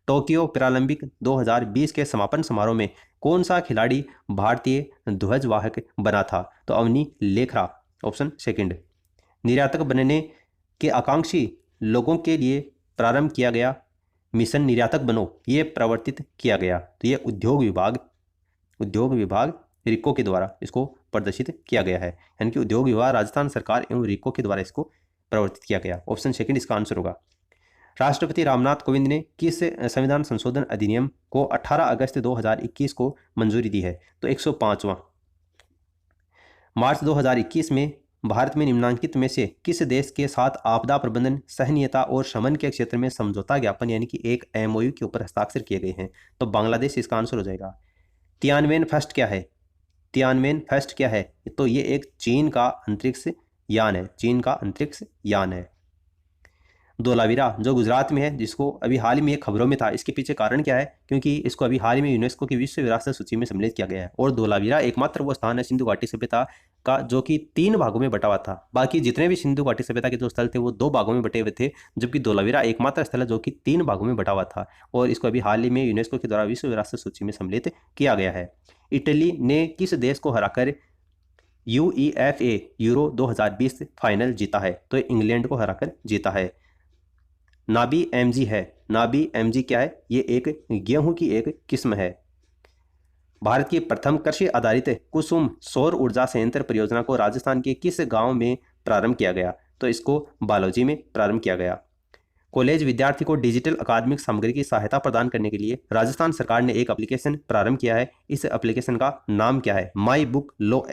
टोक्यो पैरालंपिक 2020 के समापन समारोह में कौन सा खिलाड़ी भारतीय ध्वजवाहक बना था? तो अवनी लेखरा, ऑप्शन सेकंड। निर्यातक बनने के आकांक्षी लोगों के लिए प्रारंभ किया गया मिशन निर्यातक बनो ये प्रवर्तित किया गया, तो ये उद्योग विभाग रिको के द्वारा इसको प्रदर्शित किया गया है। यानी कि उद्योग विभाग राजस्थान सरकार एवं रिको के द्वारा इसको प्रवर्तित किया गया। ऑप्शन सेकंड इसका आंसर होगा। राष्ट्रपति रामनाथ कोविंद ने किस संविधान संशोधन अधिनियम को 18 अगस्त 2021 को मंजूरी दी है? तो 105वां। मार्च 2021 में भारत में निम्नलिखित में से किस देश के साथ आपदा प्रबंधन सहनीयता और शमन के क्षेत्र में समझौता ज्ञापन यानी कि एक MOU के ऊपर हस्ताक्षर किए गए हैं? तो बांग्लादेश इसका आंसर हो जाएगा। तियानवेन फर्स्ट क्या है? तो ये एक चीन का अंतरिक्ष यान है। धोलावीरा जो गुजरात में है, जिसको अभी हाल ही में खबरों में था, इसके पीछे कारण क्या है? क्योंकि इसको अभी हाल ही में यूनेस्को की विश्व विरासत सूची में सम्मिलित किया गया है और धोलावीरा एकमात्र वो स्थान है सिंधु घाटी सभ्यता का जो कि 3 भागों में बटा हुआ था। बाकी जितने भी सिंधु घाटी सभ्यता के जो स्थल थे वो 2 भागों में बटे हुए थे, जबकि धोलावीरा एकमात्र स्थल है जो कि 3 भागों में बटा हुआ था और इसको अभी हाल ही में यूनेस्को के द्वारा विश्व विरासत सूची में सम्मिलित किया गया है। इटली ने किस देश को हराकर UEFA यूरो 2020 फाइनल जीता है? तो इंग्लैंड को हराकर जीता है। नाबी MG क्या है? ये एक गेहूं की एक किस्म है। भारत की प्रथम कृषि आधारित कुसुम सौर ऊर्जा संयंत्र परियोजना को राजस्थान के किस गांव में प्रारंभ किया गया? तो इसको बालोजी में प्रारंभ किया गया। कॉलेज विद्यार्थी को डिजिटल अकादमिक सामग्री की सहायता प्रदान करने के लिए राजस्थान सरकार ने एक एप्लीकेशन प्रारंभ किया है। इस एप्लीकेशन का नाम क्या है? माई बुक लो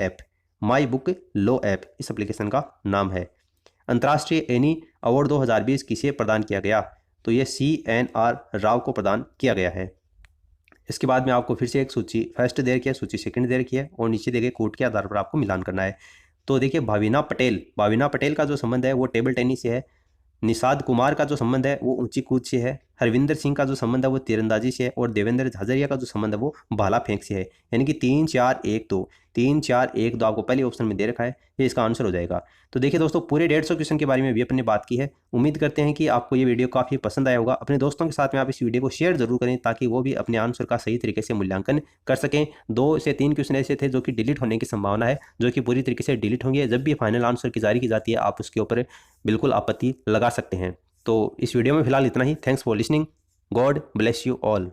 ऐप इस एप्लीकेशन का नाम है। अंतर्राष्ट्रीय एनी अवार्ड 2020 किसे प्रदान किया गया? तो ये CNR राव को प्रदान किया गया है। इसके बाद में आपको फिर से एक सूची फर्स्ट दे रखी है, सूची सेकंड दे रखी है और नीचे दिए गए कोड के आधार पर आपको मिलान करना है। तो देखिए भाविना पटेल का जो संबंध है वो टेबल टेनिस से है। निषाद कुमार का जो संबंध है वो ऊंची कूद से है। हरविंदर सिंह का जो संबंध है वो तीरंदाजी से है, और देवेंद्र झाझरिया का जो संबंध है वो भाला फेंक से है। यानी कि 3 4 1 2, 3 4 1 2 आपको पहले ऑप्शन में दे रखा है, ये इसका आंसर हो जाएगा। तो देखिए दोस्तों, पूरे 150 क्वेश्चन के बारे में भी अपन ने बात की है। उम्मीद करते हैं कि आपको ये वीडियो काफ़ी पसंद आया होगा। अपने दोस्तों के साथ में आप इस वीडियो को शेयर जरूर करें, ताकि वो भी अपने आंसर का सही तरीके से मूल्यांकन कर सकें। 2 से 3 क्वेश्चन ऐसे थे जो कि डिलीट होने की संभावना है, जो कि पूरी तरीके से डिलीट होंगे। जब भी फाइनल आंसर की जारी की जाती है, आप उसके ऊपर बिल्कुल आपत्ति लगा सकते हैं। तो इस वीडियो में फिलहाल इतना ही। Thanks for listening. God bless you all.